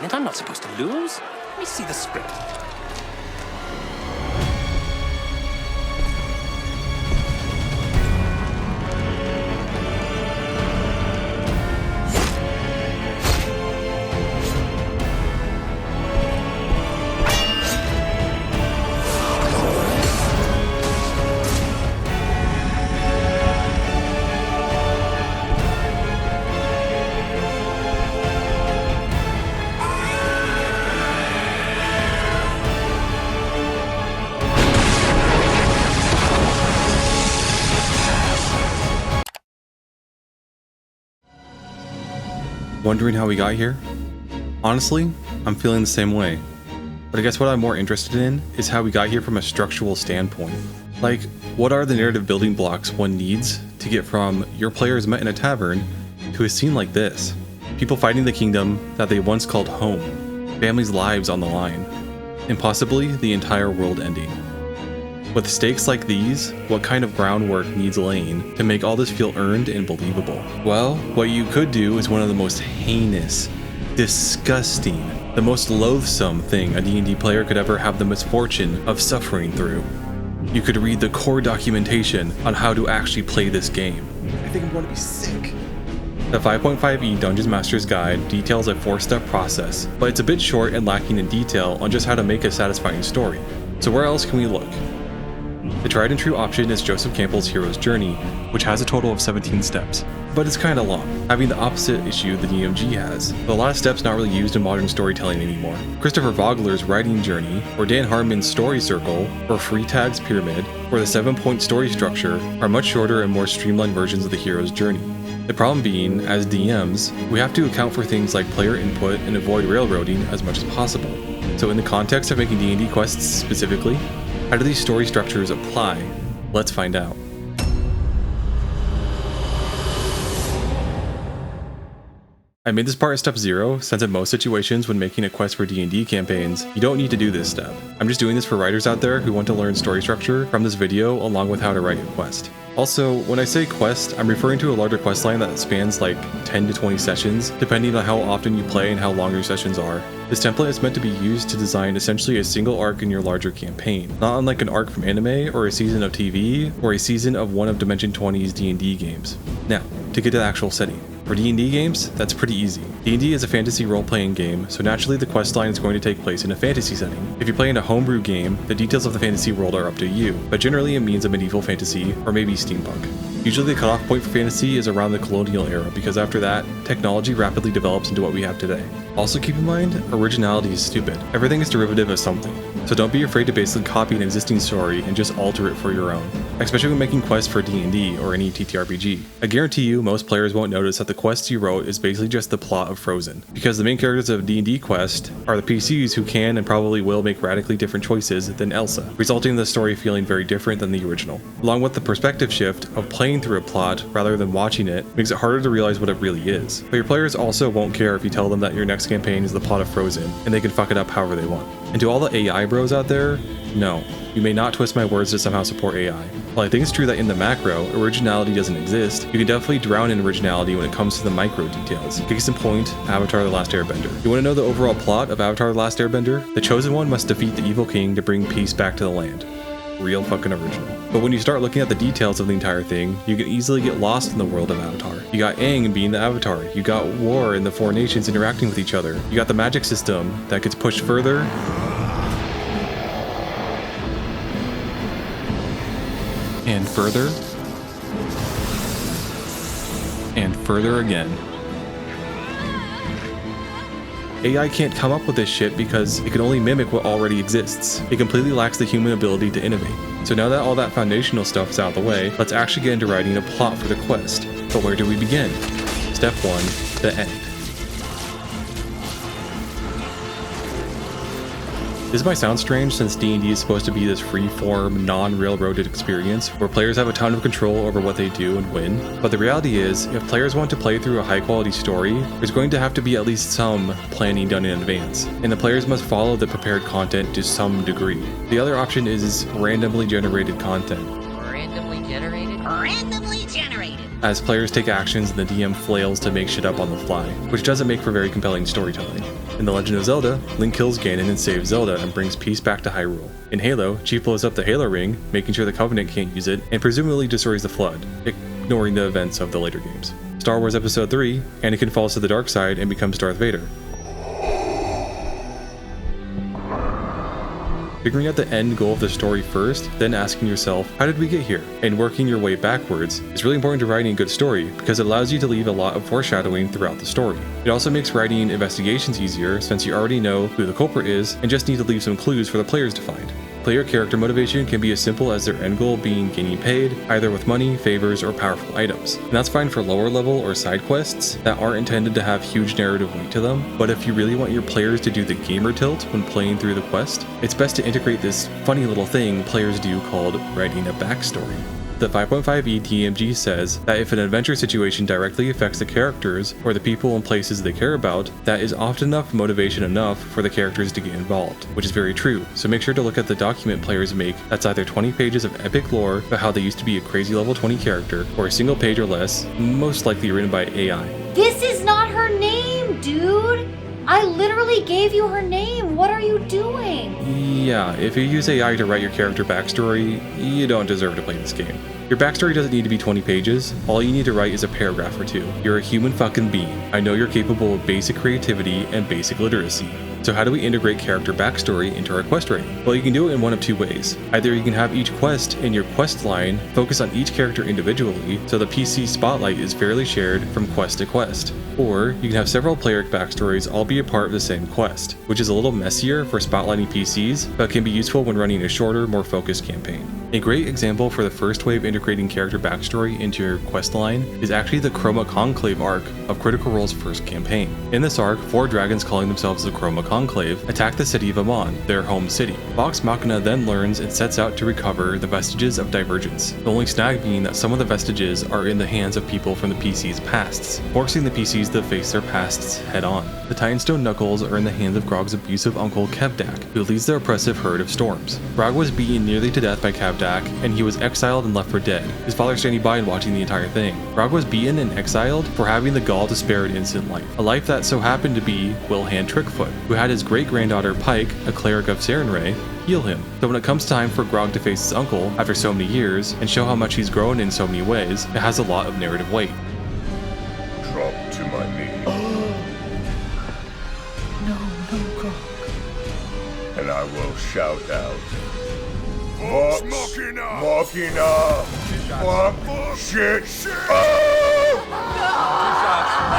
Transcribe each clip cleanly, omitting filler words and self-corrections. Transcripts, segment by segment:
it. I'm not supposed to lose. Let me see the script. Wondering how we got here? Honestly, I'm feeling the same way. But I guess what I'm more interested in is how we got here from a structural standpoint. Like, what are the narrative building blocks one needs to get from your players met in a tavern to a scene like this? People fighting the kingdom that they once called home, families' lives on the line, and possibly the entire world ending. With stakes like these, what kind of groundwork needs laying to make all this feel earned and believable? Well, what you could do is one of the most heinous, disgusting, the most loathsome thing a D&D player could ever have the misfortune of suffering through. You could read the core documentation on how to actually play this game. I think I'm going to be sick. The 5.5e Dungeon Master's Guide details a 4-step process, but it's a bit short and lacking in detail on just how to make a satisfying story. So where else can we look? The tried and true option is Joseph Campbell's Hero's Journey, which has a total of 17 steps, but it's kinda long, having the opposite issue the DMG has, with a lot of steps not really used in modern storytelling anymore. Christopher Vogler's Writing Journey, or Dan Harmon's Story Circle, or Freetag's Pyramid, or the 7-point story structure are much shorter and more streamlined versions of the hero's journey. The problem being, as DMs, we have to account for things like player input and avoid railroading as much as possible. So in the context of making D&D quests specifically, how do these story structures apply? Let's find out. I made this part step 0, since in most situations when making a quest for D&D campaigns, you don't need to do this step. I'm just doing this for writers out there who want to learn story structure from this video along with how to write a quest. Also, when I say quest, I'm referring to a larger quest line that spans like 10 to 20 sessions, depending on how often you play and how long your sessions are. This template is meant to be used to design essentially a single arc in your larger campaign, not unlike an arc from anime or a season of TV or a season of one of Dimension 20's D&D games. Now, to get to the actual setting. For D&D games, that's pretty easy. D&D is a fantasy role-playing game, so naturally the questline is going to take place in a fantasy setting. If you play in a homebrew game, the details of the fantasy world are up to you, but generally it means a medieval fantasy or maybe steampunk. Usually the cutoff point for fantasy is around the colonial era, because after that, technology rapidly develops into what we have today. Also keep in mind, originality is stupid. Everything is derivative of something, so don't be afraid to basically copy an existing story and just alter it for your own, especially when making quests for D&D or any TTRPG. I guarantee you most players won't notice that the quest you wrote is basically just the plot of Frozen, because the main characters of D&D Quest are the PCs who can and probably will make radically different choices than Elsa, resulting in the story feeling very different than the original. Along with the perspective shift of playing through a plot rather than watching it makes it harder to realize what it really is. But your players also won't care if you tell them that your next campaign is the plot of Frozen, and they can fuck it up however they want. And to all the AI bros out there, no, you may not twist my words to somehow support AI. While I think it's true that in the macro, originality doesn't exist, you can definitely drown in originality when it comes to the micro details. Case in point, Avatar: The Last Airbender. You want to know the overall plot of Avatar: The Last Airbender? The Chosen One must defeat the evil king to bring peace back to the land. Real fucking original. But when you start looking at the details of the entire thing, you can easily get lost in the world of Avatar. You got Aang being the Avatar, you got war and the 4 nations interacting with each other, you got the magic system that gets pushed further and further and further again. AI can't come up with this shit because it can only mimic what already exists. It completely lacks the human ability to innovate. So now that all that foundational stuff is out of the way, let's actually get into writing a plot for the quest. But where do we begin? Step 1, the end. This might sound strange since D&D is supposed to be this free-form, non-railroaded experience where players have a ton of control over what they do and when, but the reality is, if players want to play through a high-quality story, there's going to have to be at least some planning done in advance, and the players must follow the prepared content to some degree. The other option is randomly generated content. Randomly generated? Randomly generated! As players take actions and the DM flails to make shit up on the fly, which doesn't make for very compelling storytelling. In The Legend of Zelda, Link kills Ganon and saves Zelda and brings peace back to Hyrule. In Halo, Chief blows up the Halo ring, making sure the Covenant can't use it, and presumably destroys the Flood, ignoring the events of the later games. Star Wars Episode 3, Anakin falls to the dark side and becomes Darth Vader. Figuring out the end goal of the story first, then asking yourself, how did we get here? And working your way backwards is really important to writing a good story because it allows you to leave a lot of foreshadowing throughout the story. It also makes writing investigations easier since you already know who the culprit is and just need to leave some clues for the players to find. Player character motivation can be as simple as their end goal being getting paid, either with money, favors, or powerful items. And that's fine for lower level or side quests that aren't intended to have huge narrative weight to them, but if you really want your players to do the gamer tilt when playing through the quest, it's best to integrate this funny little thing players do called writing a backstory. The 5.5e DMG says that if an adventure situation directly affects the characters or the people and places they care about, that is often enough motivation enough for the characters to get involved, which is very true. So make sure to look at the document players make that's either 20 pages of epic lore about how they used to be a crazy level 20 character, or a single page or less, most likely written by AI. This is not her name, dude! I literally gave you her name. What are you doing? Yeah, if you use AI to write your character backstory, you don't deserve to play this game. Your backstory doesn't need to be 20 pages. All you need to write is a paragraph or two. You're a human fucking being. I know you're capable of basic creativity and basic literacy. So how do we integrate character backstory into our quest writing? Well, you can do it in one of two ways. Either you can have each quest in your quest line focus on each character individually, so the PC spotlight is fairly shared from quest to quest. Or you can have several player backstories all be a part of the same quest, which is a little messier for spotlighting PCs, but can be useful when running a shorter, more focused campaign. A great example for the first way of integrating character backstory into your quest line is actually the Chroma Conclave arc of Critical Role's first campaign. In this arc, 4 dragons calling themselves the Chroma Conclave attack the city of Amon, their home city. Vox Machina then learns and sets out to recover the vestiges of Divergence, the only snag being that some of the vestiges are in the hands of people from the PC's pasts, forcing the PCs to face their pasts head on. The Titanstone Knuckles are in the hands of Grog's abusive uncle Kevdak, who leads the oppressive herd of storms. Grog was beaten nearly to death by Kevdak, and he was exiled and left for dead, his father standing by and watching the entire thing. Grog was beaten and exiled for having the gall to spare an innocent life, a life that so happened to be Wilhan Trickfoot, who had his great-granddaughter Pike, a cleric of Sarenrae, heal him. So when it comes time for Grog to face his uncle after so many years and show how much he's grown in so many ways, it has a lot of narrative weight. Drop to my knees. No, Grog. And I will shout out. Vox Machina! Fuck! Shit!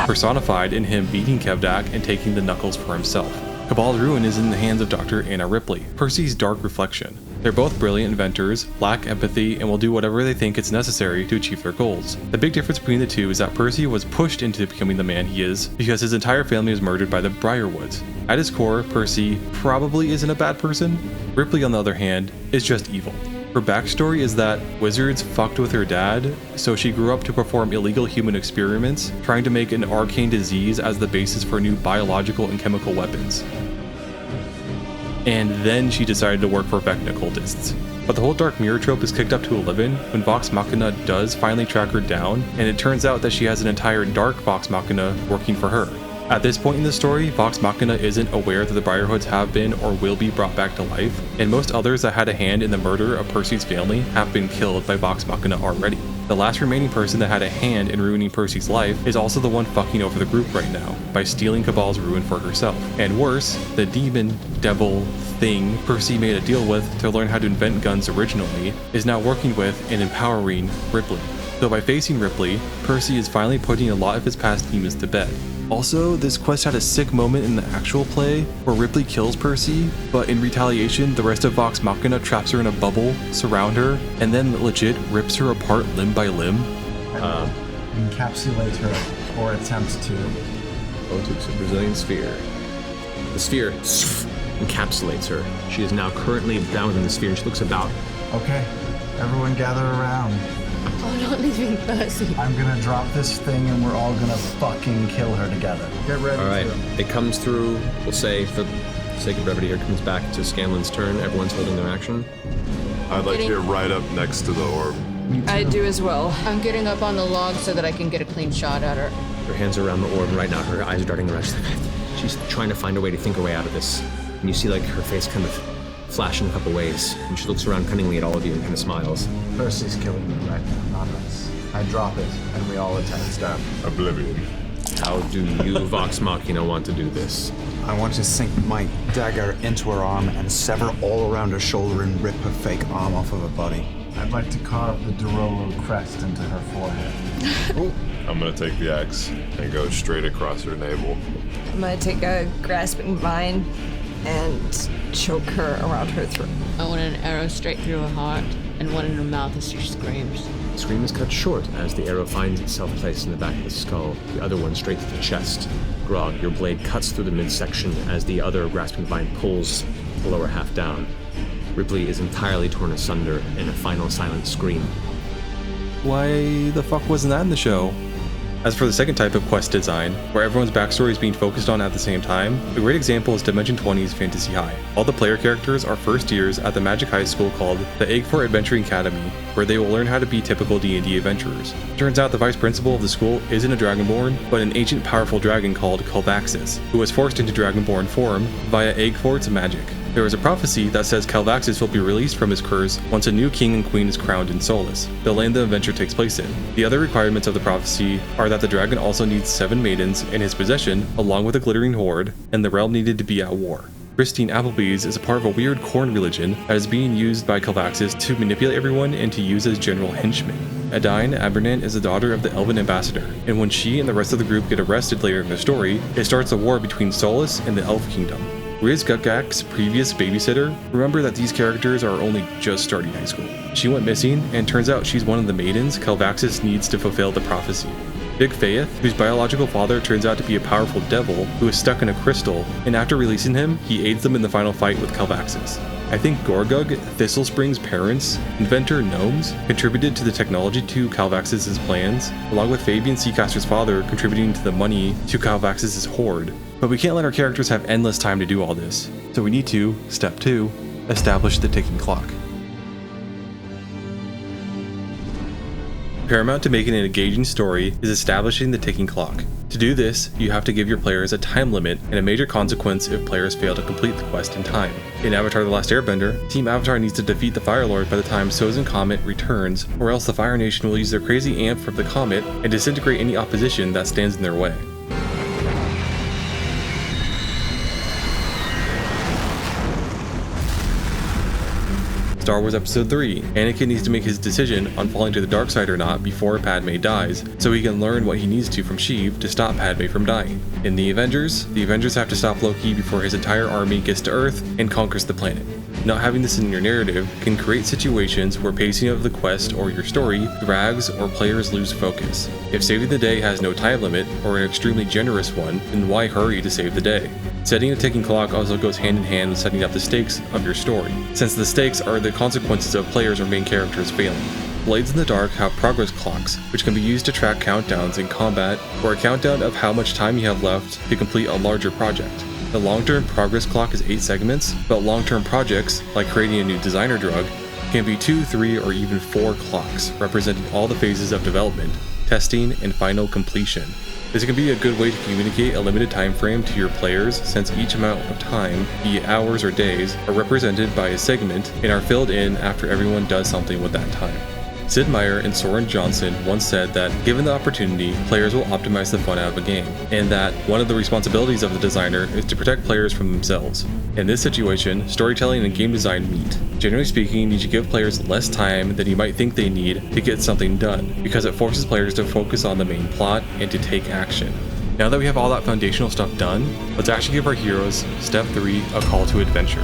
Personified in him beating Kevdak and taking the knuckles for himself. Cabal's ruin is in the hands of Dr. Anna Ripley, Percy's dark reflection. They're both brilliant inventors, lack empathy, and will do whatever they think it's necessary to achieve their goals. The big difference between the two is that Percy was pushed into becoming the man he is because his entire family was murdered by the Briarwoods. At his core, Percy probably isn't a bad person. Ripley, on the other hand, is just evil. Her backstory is that wizards fucked with her dad, so she grew up to perform illegal human experiments, trying to make an arcane disease as the basis for new biological and chemical weapons. And then she decided to work for Vecna cultists. But the whole Dark Mirror trope is kicked up to 11 when Vox Machina does finally track her down, and it turns out that she has an entire Dark Vox Machina working for her. At this point in the story, Vox Machina isn't aware that the Briarhoods have been or will be brought back to life, and most others that had a hand in the murder of Percy's family have been killed by Vox Machina already. The last remaining person that had a hand in ruining Percy's life is also the one fucking over the group right now, by stealing Cabal's ruin for herself. And worse, the demon, devil, thing Percy made a deal with to learn how to invent guns originally is now working with and empowering Ripley. So by facing Ripley, Percy is finally putting a lot of his past demons to bed. Also, this quest had a sick moment in the actual play where Ripley kills Percy, but in retaliation, the rest of Vox Machina traps her in a bubble, surround her, and then legit rips her apart limb by limb. Encapsulate her, or attempt to. Otuk's a Brazilian sphere. The sphere encapsulates her. She is now currently bound in the sphere and she looks about. Okay, everyone gather around. Oh, not leaving Percy. I'm gonna drop this thing and we're all gonna fucking kill her together. Get ready. Alright, it comes through, we'll say, for the sake of brevity here, it comes back to Scanlan's turn. Everyone's holding their action. I'd like to get right up next to the orb. I do as well. I'm getting up on the log so that I can get a clean shot at her. Her hands are around the orb, and right now her eyes are darting around. She's like, She's trying to find a way to think her way out of this. And you see like her face kind of flash in a couple ways. And she looks around cunningly at all of you and kind of smiles. Percy's killing me right now, not us. I drop it, and we all attack. Stab. Oblivion. How do you, Vox Machina, want to do this? I want to sink my dagger into her arm and sever all around her shoulder and rip her fake arm off of her body. I'd like to carve the Dorolo crest into her forehead. I'm gonna take the axe and go straight across her navel. I'm gonna take a grasping vine and choke her around her throat. I want an arrow straight through her heart and one in her mouth as she screams. The scream is cut short as the arrow finds itself placed in the back of the skull, the other one straight to the chest. Grog, your blade cuts through the midsection as the other grasping vine pulls the lower half down. Ripley is entirely torn asunder in a final silent scream. Why the fuck wasn't that in the show? As for the second type of quest design, where everyone's backstory is being focused on at the same time, a great example is Dimension 20's Fantasy High. All the player characters are first years at the magic high school called the Egg Fort Adventuring Academy, where they will learn how to be typical D&D adventurers. Turns out the vice principal of the school isn't a Dragonborn, but an ancient powerful dragon called Calvaxis, who was forced into Dragonborn form via Egg Fort's magic. There is a prophecy that says Calvaxis will be released from his curse once a new king and queen is crowned in Solus, the land the adventure takes place in. The other requirements of the prophecy are that the dragon also needs 7 maidens in his possession, along with a glittering horde, and the realm needed to be at war. Christine Applebee's is a part of a weird corn religion that is being used by Calvaxis to manipulate everyone and to use as general henchmen. Adine Abernant is the daughter of the Elven ambassador, and when she and the rest of the group get arrested later in the story, it starts a war between Solus and the Elf Kingdom. Riz Gukak's previous babysitter, remember that these characters are only just starting high school. She went missing, and turns out she's one of the maidens Calvaxis needs to fulfill the prophecy. Big Faith, whose biological father turns out to be a powerful devil who is stuck in a crystal, and after releasing him, he aids them in the final fight with Calvaxis. I think Gorgug, Thistle Spring's parents, inventor Gnomes, contributed to the technology to Calvaxis' plans, along with Fabian Seacaster's father contributing to the money to Calvaxis' horde. But we can't let our characters have endless time to do all this, so we need to, step 2, establish the ticking clock. Paramount to making an engaging story is establishing the ticking clock. To do this, you have to give your players a time limit and a major consequence if players fail to complete the quest in time. In Avatar: The Last Airbender, Team Avatar needs to defeat the Fire Lord by the time Sozin Comet returns, or else the Fire Nation will use their crazy amp from the comet and disintegrate any opposition that stands in their way. Star Wars Episode 3, Anakin needs to make his decision on falling to the dark side or not before Padme dies, so he can learn what he needs to from Sheev to stop Padme from dying. In the Avengers have to stop Loki before his entire army gets to Earth and conquers the planet. Not having this in your narrative can create situations where pacing of the quest or your story drags or players lose focus. If saving the day has no time limit, or an extremely generous one, then why hurry to save the day? Setting a ticking clock also goes hand in hand with setting up the stakes of your story, since the stakes are the consequences of players or main characters failing. Blades in the Dark have progress clocks, which can be used to track countdowns in combat, or a countdown of how much time you have left to complete a larger project. The long-term progress clock is 8 segments, but long-term projects, like creating a new designer drug, can be 2, 3, or even 4 clocks, representing all the phases of development, testing, and final completion. This can be a good way to communicate a limited time frame to your players, since each amount of time, be it hours or days, are represented by a segment and are filled in after everyone does something with that time. Sid Meier and Soren Johnson once said that given the opportunity, players will optimize the fun out of a game, and that one of the responsibilities of the designer is to protect players from themselves. In this situation, storytelling and game design meet. Generally speaking, you should give players less time than you might think they need to get something done, because it forces players to focus on the main plot and to take action. Now that we have all that foundational stuff done, let's actually give our heroes, step 3, a call to adventure.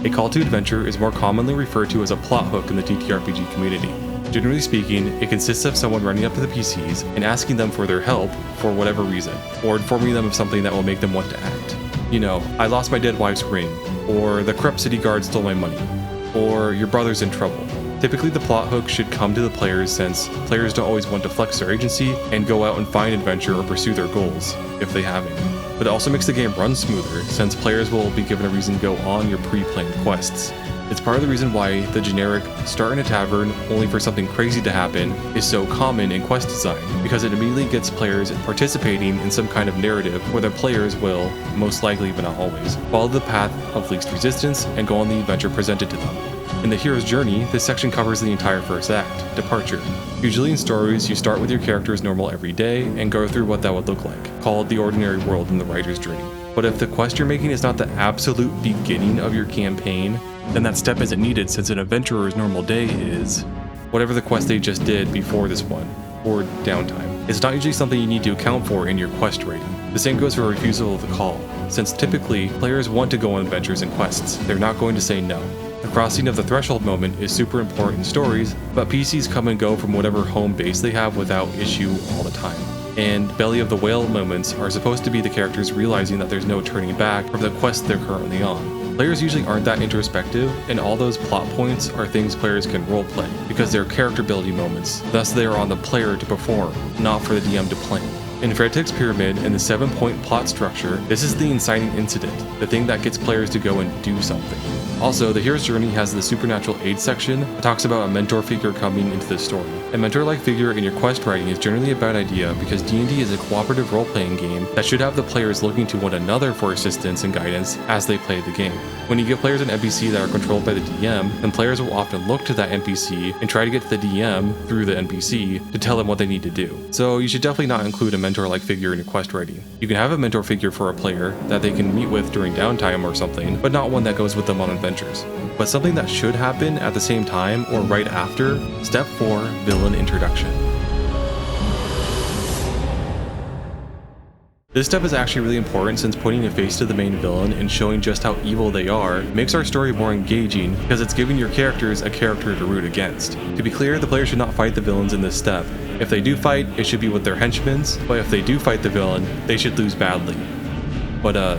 A call to adventure is more commonly referred to as a plot hook in the TTRPG community. Generally speaking, it consists of someone running up to the PCs and asking them for their help for whatever reason, or informing them of something that will make them want to act. You know, I lost my dead wife's ring, or the corrupt city guard stole my money, or your brother's in trouble. Typically, the plot hook should come to the players, since players don't always want to flex their agency and go out and find adventure or pursue their goals, if they have any. But it also makes the game run smoother, since players will be given a reason to go on your pre-planned quests. It's part of the reason why the generic start in a tavern only for something crazy to happen is so common in quest design, because it immediately gets players participating in some kind of narrative where the players will, most likely but not always, follow the path of least resistance and go on the adventure presented to them. In the hero's journey, this section covers the entire first act, Departure. Usually in stories, you start with your character's normal everyday and go through what that would look like, called the ordinary world in the writer's journey. But if the quest you're making is not the absolute beginning of your campaign, then that step isn't needed, since an adventurer's normal day is whatever the quest they just did before this one, or downtime. It's not usually something you need to account for in your quest rating. The same goes for refusal of the call, since typically players want to go on adventures and quests. They're not going to say no. The crossing of the threshold moment is super important in stories, but PCs come and go from whatever home base they have without issue all the time. And belly of the whale moments are supposed to be the characters realizing that there's no turning back from the quest they're currently on. Players usually aren't that introspective, and all those plot points are things players can roleplay, because they're character building moments, thus they are on the player to perform, not for the DM to plan. In Fretic's Pyramid and the 7-point plot structure, this is the inciting incident, the thing that gets players to go and do something. Also, the hero's journey has the supernatural aid section that talks about a mentor figure coming into the story. A mentor-like figure in your quest writing is generally a bad idea because D&D is a cooperative role-playing game that should have the players looking to one another for assistance and guidance as they play the game. When you give players an NPC that are controlled by the DM, then players will often look to that NPC and try to get to the DM through the NPC to tell them what they need to do. So you should definitely not include a mentor-like figure in your quest writing. You can have a mentor figure for a player that they can meet with during downtime or something, but not one that goes with them on adventures. But something that should happen at the same time or right after, Step 4, Villain Introduction. This step is actually really important since putting a face to the main villain and showing just how evil they are makes our story more engaging because it's giving your characters a character to root against. To be clear, the player should not fight the villains in this step. If they do fight, it should be with their henchmen, but if they do fight the villain, they should lose badly. But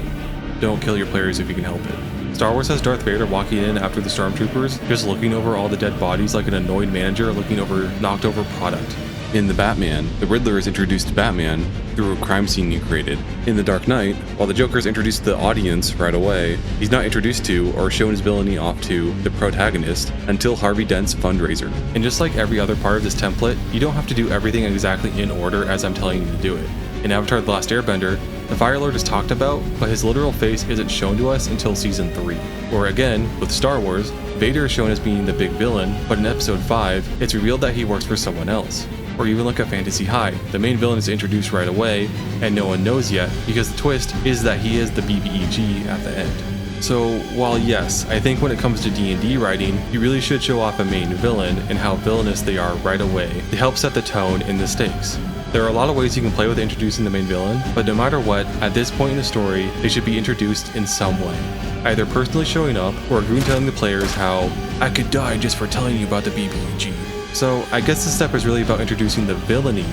don't kill your players if you can help it. Star Wars has Darth Vader walking in after the stormtroopers, just looking over all the dead bodies like an annoyed manager looking over knocked over product. In The Batman, the Riddler is introduced to Batman through a crime scene you created. In The Dark Knight, while the Joker is introduced to the audience right away, he's not introduced to or shown his villainy off to the protagonist until Harvey Dent's fundraiser. And just like every other part of this template, you don't have to do everything exactly in order as I'm telling you to do it. In Avatar: The Last Airbender, the Fire Lord is talked about, but his literal face isn't shown to us until Season 3. Or again, with Star Wars, Vader is shown as being the big villain, but in Episode 5, it's revealed that he works for someone else. Or even look at Fantasy High, the main villain is introduced right away, and no one knows yet, because the twist is that he is the BBEG at the end. So while yes, I think when it comes to D&D writing, you really should show off a main villain and how villainous they are right away to help set the tone and the stakes. There are a lot of ways you can play with introducing the main villain, but no matter what, at this point in the story, they should be introduced in some way. Either personally showing up, or agreeing telling the players how, I could die just for telling you about the BBEG. So I guess this step is really about introducing the villainy,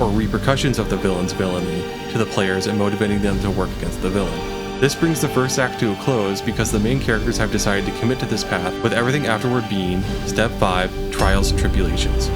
or repercussions of the villain's villainy, to the players and motivating them to work against the villain. This brings the first act to a close because the main characters have decided to commit to this path, with everything afterward being Step 5, Trials and Tribulations.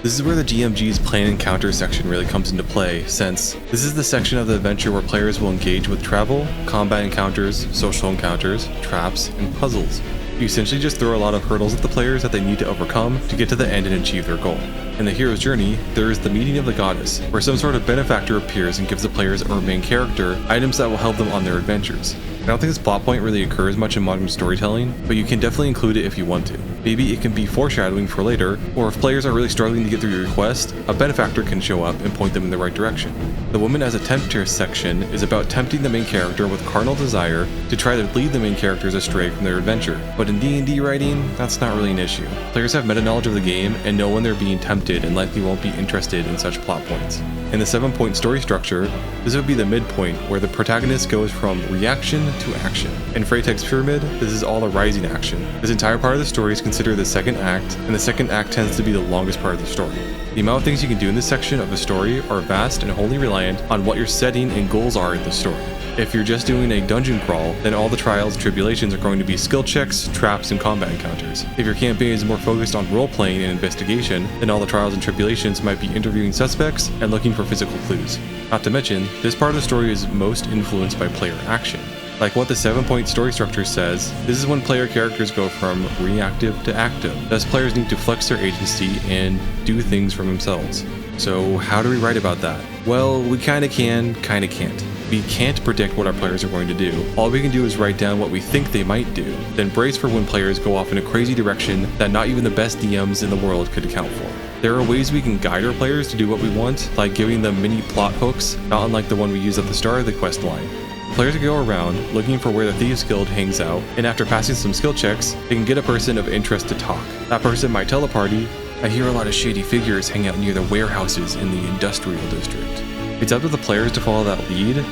This is where the DMG's plan encounter section really comes into play, since this is the section of the adventure where players will engage with travel, combat encounters, social encounters, traps, and puzzles. You essentially just throw a lot of hurdles at the players that they need to overcome to get to the end and achieve their goal. In the hero's journey, there is the meeting of the goddess, where some sort of benefactor appears and gives the players or main character items that will help them on their adventures. I don't think this plot point really occurs much in modern storytelling, but you can definitely include it if you want to. Maybe it can be foreshadowing for later, or if players are really struggling to get through your quest, a benefactor can show up and point them in the right direction. The Woman as a Temptress section is about tempting the main character with carnal desire to try to lead the main characters astray from their adventure, but in D&D writing, that's not really an issue. Players have meta-knowledge of the game and know when they're being tempted and likely won't be interested in such plot points. In the 7-point story structure, this would be the midpoint where the protagonist goes from reaction to action. In Fretic's Pyramid, this is all a rising action. This entire part of the story is considered the second act, and the second act tends to be the longest part of the story. The amount of things you can do in this section of the story are vast and wholly reliant on what your setting and goals are in the story. If you're just doing a dungeon crawl, then all the trials and tribulations are going to be skill checks, traps, and combat encounters. If your campaign is more focused on role-playing and investigation, then all the trials and tribulations might be interviewing suspects and looking for physical clues. Not to mention, this part of the story is most influenced by player action. Like what the 7-point story structure says, this is when player characters go from reactive to active. Thus players need to flex their agency and do things for themselves. So how do we write about that? Well, we kinda can, kinda can't. We can't predict what our players are going to do. All we can do is write down what we think they might do, then brace for when players go off in a crazy direction that not even the best DMs in the world could account for. There are ways we can guide our players to do what we want, like giving them mini plot hooks, not unlike the one we use at the start of the quest line. Players go around looking for where the Thieves Guild hangs out, and after passing some skill checks, they can get a person of interest to talk. That person might tell the party, "I hear a lot of shady figures hang out near the warehouses in the industrial district." It's up to the players to follow that lead,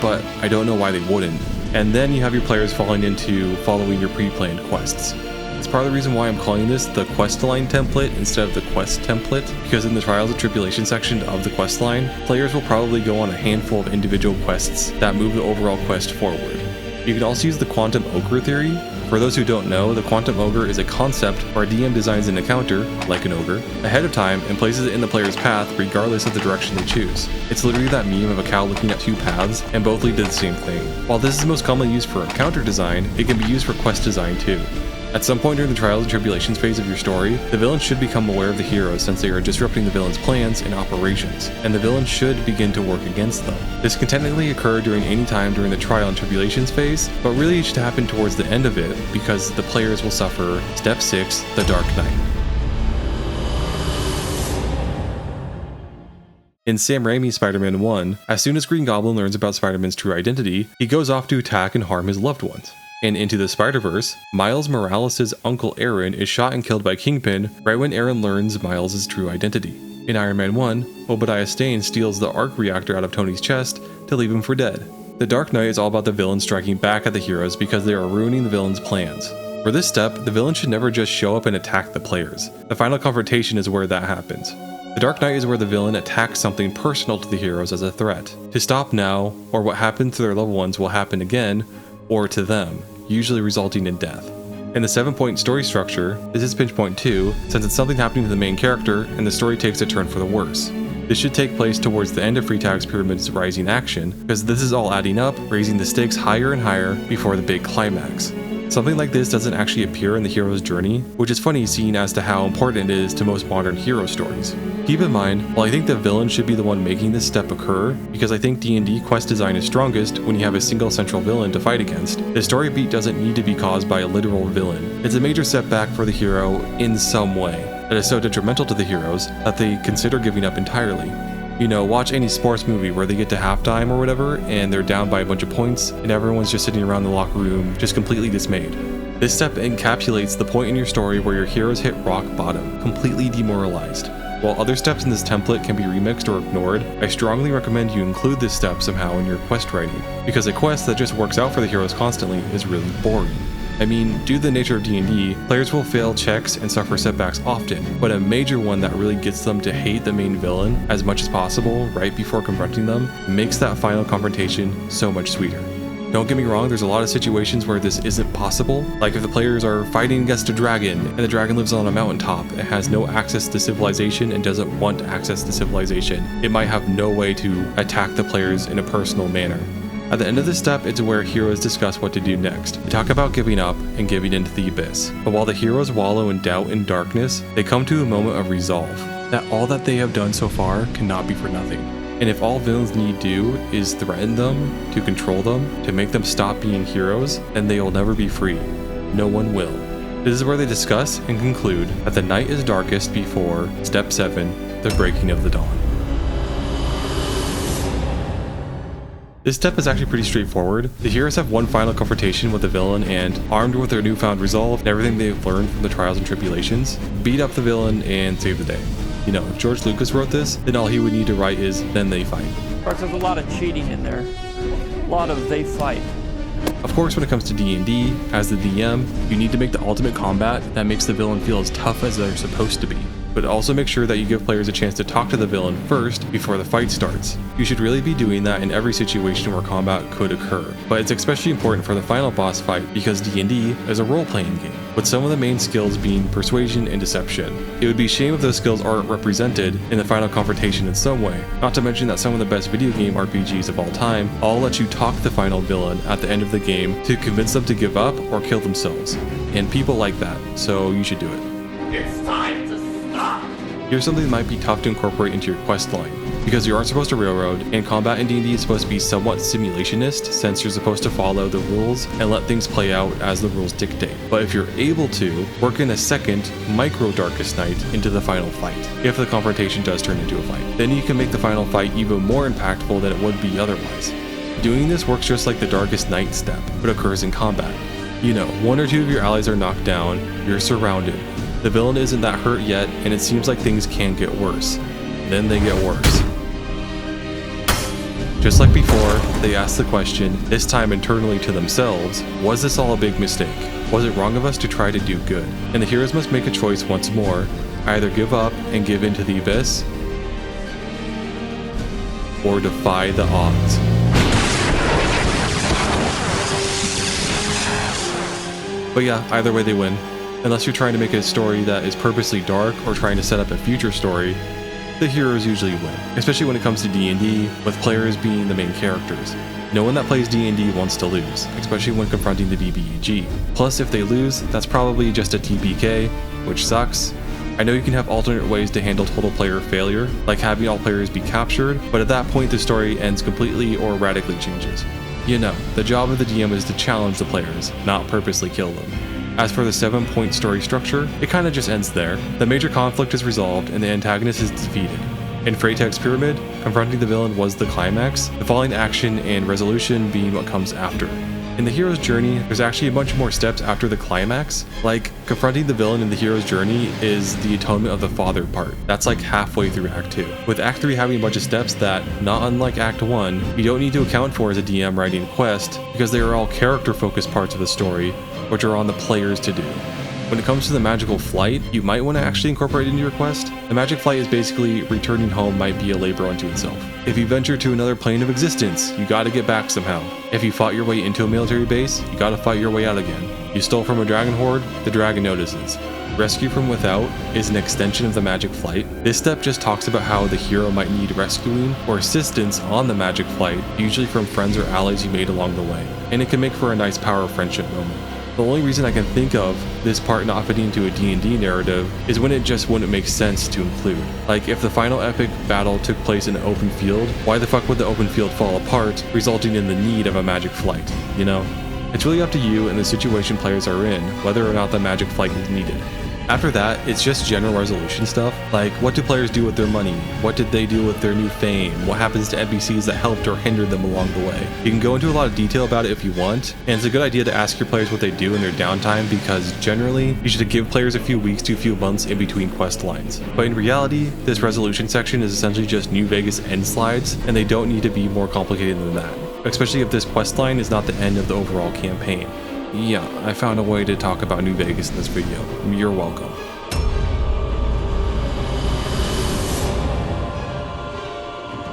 but I don't know why they wouldn't. And then you have your players falling into following your pre-planned quests. It's part of the reason why I'm calling this the Questline template instead of the quest template, because in the Trials and Tribulations section of the Questline, players will probably go on a handful of individual quests that move the overall quest forward. You can also use the Quantum Ogre theory. For those who don't know, the Quantum Ogre is a concept where a DM designs an encounter, like an ogre, ahead of time and places it in the player's path regardless of the direction they choose. It's literally that meme of a cow looking at two paths and both lead to the same thing. While this is most commonly used for encounter design, it can be used for quest design too. At some point during the Trials and Tribulations phase of your story, the villain should become aware of the heroes since they are disrupting the villain's plans and operations, and the villain should begin to work against them. This can technically occur during any time during the Trial and Tribulations phase, but really it should happen towards the end of it because the players will suffer Step 6, the Dark Knight. In Sam Raimi's Spider-Man 1, as soon as Green Goblin learns about Spider-Man's true identity, he goes off to attack and harm his loved ones. In Into the Spider-Verse, Miles Morales' uncle Aaron is shot and killed by Kingpin right when Aaron learns Miles' true identity. In Iron Man 1, Obadiah Stane steals the arc reactor out of Tony's chest to leave him for dead. The Dark Knight is all about the villain striking back at the heroes because they are ruining the villain's plans. For this step, the villain should never just show up and attack the players. The final confrontation is where that happens. The Dark Knight is where the villain attacks something personal to the heroes as a threat. To stop now, or what happened to their loved ones will happen again, or to them, usually resulting in death. In the 7-point story structure, this is pinch point 2, since it's something happening to the main character and the story takes a turn for the worse. This should take place towards the end of Freetag's Pyramid's rising action, because this is all adding up, raising the stakes higher and higher before the big climax. Something like this doesn't actually appear in the hero's journey, which is funny seeing as to how important it is to most modern hero stories. Keep in mind, while I think the villain should be the one making this step occur, because I think D&D quest design is strongest when you have a single central villain to fight against, the story beat doesn't need to be caused by a literal villain. It's a major setback for the hero in some way, that is so detrimental to the heroes that they consider giving up entirely. You know, watch any sports movie where they get to halftime or whatever and they're down by a bunch of points and everyone's just sitting around the locker room just completely dismayed. This step encapsulates the point in your story where your heroes hit rock bottom, completely demoralized. While other steps in this template can be remixed or ignored, I strongly recommend you include this step somehow in your quest writing, because a quest that just works out for the heroes constantly is really boring. I mean, due to the nature of D&D, players will fail checks and suffer setbacks often, but a major one that really gets them to hate the main villain as much as possible right before confronting them makes that final confrontation so much sweeter. Don't get me wrong, there's a lot of situations where this isn't possible, like if the players are fighting against a dragon and the dragon lives on a mountaintop, it has no access to civilization and doesn't want access to civilization. It might have no way to attack the players in a personal manner. At the end of this step, it's where heroes discuss what to do next. They talk about giving up and giving into the abyss. But while the heroes wallow in doubt and darkness, they come to a moment of resolve, that all that they have done so far cannot be for nothing. And if all villains need do is threaten them, to control them, to make them stop being heroes, then they will never be free. No one will. This is where they discuss and conclude that the night is darkest before Step 7, the breaking of the dawn. This step is actually pretty straightforward. The heroes have one final confrontation with the villain and, armed with their newfound resolve and everything they've learned from the Trials and Tribulations, beat up the villain and save the day. You know, if George Lucas wrote this, then all he would need to write is, then they fight. There's a lot of cheating in there. A lot of they fight. Of course, when it comes to D&D, as the DM, you need to make the ultimate combat that makes the villain feel as tough as they're supposed to be. But also make sure that you give players a chance to talk to the villain first before the fight starts. You should really be doing that in every situation where combat could occur. But it's especially important for the final boss fight because D&D is a role-playing game. with some of the main skills being persuasion and deception. It would be a shame if those skills aren't represented in the final confrontation in some way, not to mention that some of the best video game RPGs of all time all let you talk the final villain at the end of the game to convince them to give up or kill themselves, and people like that, so you should do it. It's time to stop! Here's something that might be tough to incorporate into your quest line. Because you aren't supposed to railroad, and combat in D&D is supposed to be somewhat simulationist, since you're supposed to follow the rules and let things play out as the rules dictate. But if you're able to, work in a second micro Darkest Night into the final fight, if the confrontation does turn into a fight. Then you can make the final fight even more impactful than it would be otherwise. Doing this works just like the Darkest Night step, but occurs in combat. You know, one or two of your allies are knocked down, you're surrounded. The villain isn't that hurt yet, and it seems like things can get worse. Then they get worse. Just like before, they ask the question, this time internally to themselves, was this all a big mistake? Was it wrong of us to try to do good? And the heroes must make a choice once more, either give up and give in to the abyss, or defy the odds. But yeah, either way they win. Unless you're trying to make a story that is purposely dark or trying to set up a future story, the heroes usually win, especially when it comes to D&D, with players being the main characters. No one that plays D&D wants to lose, especially when confronting the BBEG. Plus, if they lose, that's probably just a TPK, which sucks. I know you can have alternate ways to handle total player failure, like having all players be captured, but at that point the story ends completely or radically changes. You know, the job of the DM is to challenge the players, not purposely kill them. As for the 7-point story structure, it kinda just ends there. The major conflict is resolved and the antagonist is defeated. In Freytag's Pyramid, confronting the villain was the climax, the following action and resolution being what comes after. In the hero's journey, there's actually a bunch more steps after the climax. Like, confronting the villain in the hero's journey is the atonement of the father part. That's like halfway through Act 2. With Act 3 having a bunch of steps that, not unlike Act 1, you don't need to account for as a DM writing a quest, because they are all character-focused parts of the story, which are on the players to do. When it comes to the magical flight, you might want to actually incorporate it into your quest. The magic flight is basically returning home might be a labor unto itself. If you venture to another plane of existence, you gotta get back somehow. If you fought your way into a military base, you gotta fight your way out again. You stole from a dragon horde, the dragon notices. Rescue from without is an extension of the magic flight. This step just talks about how the hero might need rescuing or assistance on the magic flight, usually from friends or allies you made along the way. And it can make for a nice power friendship moment. The only reason I can think of this part not fitting into a D&D narrative is when it just wouldn't make sense to include. Like, if the final epic battle took place in an open field, why the fuck would the open field fall apart, resulting in the need of a magic flight, you know? It's really up to you and the situation players are in, whether or not the magic flight is needed. After that, it's just general resolution stuff, like what do players do with their money, what did they do with their new fame, what happens to NPCs that helped or hindered them along the way. You can go into a lot of detail about it if you want, and it's a good idea to ask your players what they do in their downtime because generally, you should give players a few weeks to a few months in between quest lines. But in reality, this resolution section is essentially just New Vegas end slides, and they don't need to be more complicated than that, especially if this quest line is not the end of the overall campaign. Yeah, I found a way to talk about New Vegas in this video. You're welcome.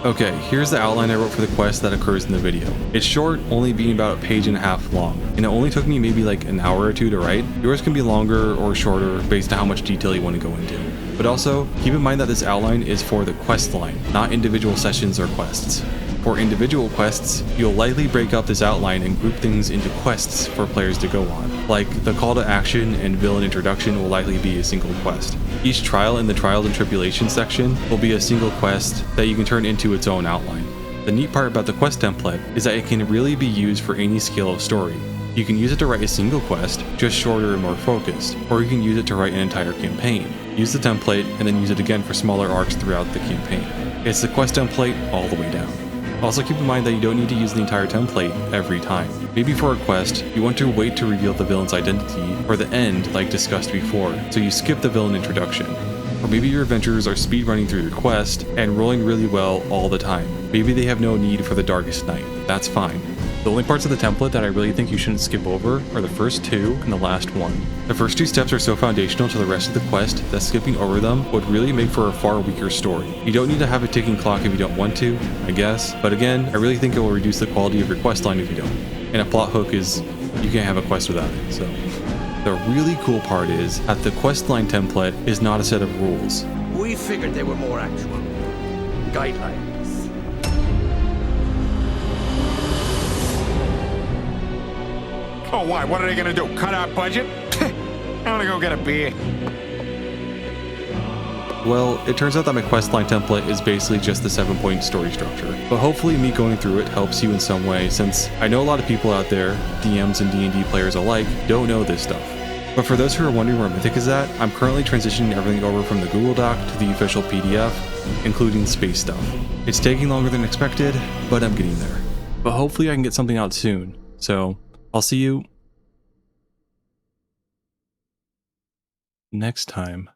Okay, here's the outline I wrote for the quest that occurs in the video. It's short, only being about 1.5 pages long, and it only took me maybe like an hour or two to write. Yours can be longer or shorter based on how much detail you want to go into. But also, keep in mind that this outline is for the quest line, not individual sessions or quests. For individual quests, you'll likely break up this outline and group things into quests for players to go on. Like, the call to action and villain introduction will likely be a single quest. Each trial in the trials and tribulations section will be a single quest that you can turn into its own outline. The neat part about the quest template is that it can really be used for any scale of story. You can use it to write a single quest, just shorter and more focused, or you can use it to write an entire campaign. Use the template and then use it again for smaller arcs throughout the campaign. It's the quest template all the way down. Also keep in mind that you don't need to use the entire template every time. Maybe for a quest, you want to wait to reveal the villain's identity for the end like discussed before, so you skip the villain introduction. Or maybe your adventurers are speedrunning through your quest and rolling really well all the time. Maybe they have no need for the Darkest Night. That's fine. The only parts of the template that I really think you shouldn't skip over are the first two and the last one. The first two steps are so foundational to the rest of the quest that skipping over them would really make for a far weaker story. You don't need to have a ticking clock if you don't want to, I guess, but again, I really think it will reduce the quality of your quest line if you don't. And a plot hook is, you can't have a quest without it, so. The really cool part is that the questline template is not a set of rules. We figured they were more actual guidelines. Oh, why? What are they gonna do? Cut our budget? I'm gonna go get a beer. Well, it turns out that my questline template is basically just the 7-point story structure, but hopefully me going through it helps you in some way, since I know a lot of people out there, DMs and D&D players alike, don't know this stuff. But for those who are wondering where Mythic is at, I'm currently transitioning everything over from the Google Doc to the official PDF, including space stuff. It's taking longer than expected, but I'm getting there. But hopefully I can get something out soon, so I'll see you next time.